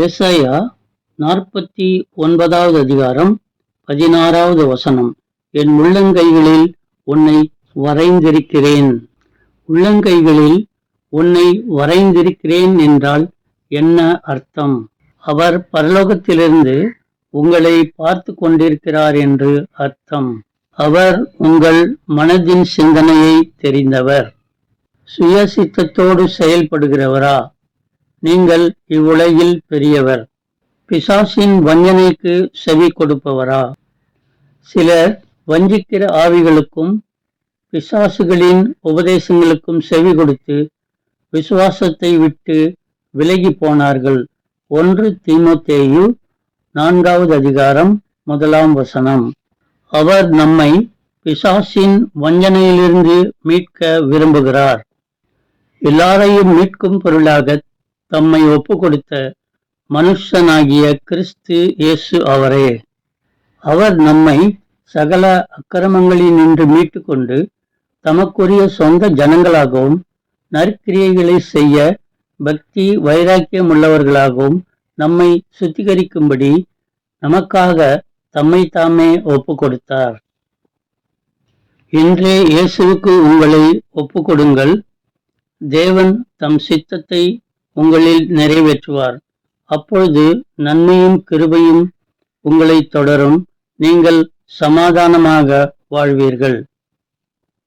ஏசாயா 49வது அதிகாரம் 16வது வசனம். என் உள்ளங்கைகளில் உன்னை வரைந்திருக்கிறேன். உள்ளங்கைகளில் உன்னை வரைந்திருக்கிறேன் என்றால் என்ன அர்த்தம்? அவர் பரலோகத்திலிருந்து உங்களை பார்த்து கொண்டிருக்கிறார் என்று அர்த்தம். அவர் உங்கள் மனதின் சிந்தனையை தெரிந்தவர். சுய சித்தத்தோடு செயல்படுகிறவரா? நீங்கள் இவ்வுலகில் பெரியவர். பிசாசின் வஞ்சனைக்கு செவி கொடுப்பவரா? சிலர் வஞ்சிக்கிற ஆவிகளுக்கும் பிசாசுகளின் உபதேசங்களுக்கும் செவி கொடுத்து விசுவாசத்தை விட்டு விலகி போனார்கள். 1 தீமோத்தேயு 4வது அதிகாரம் 1ஆம் வசனம். அவர் நம்மை பிசாசின் வஞ்சனையிலிருந்து மீட்க விரும்புகிறார். எல்லாரையும் மீட்கும் பொருளாக தம்மை ஒப்பு கொடுத்த மனுஷனாகிய கிறிஸ்து இயேசு அவரே. அவர் நம்மை சகல அக்கிரமங்களினின்று மீட்டு கொண்டு தமக்குரிய சொந்த ஜனங்களாகவும் நற்கிரியைகளை செய்ய பக்தி வைராக்கியம் உள்ளவர்களாகவும் நம்மை சுத்திகரிக்கும்படி நமக்காக தம்மை தாமே ஒப்பு கொடுத்தார். இன்றே இயேசுவுக்கு உங்களை ஒப்பு கொடுங்கள். தேவன் தம் சித்தத்தை உங்களில் நிறைவேற்றுவார். அப்பொழுது நன்மையும் கிருபையும் உங்களை தொடரும். நீங்கள் சமாதானமாக வாழ்வீர்கள்.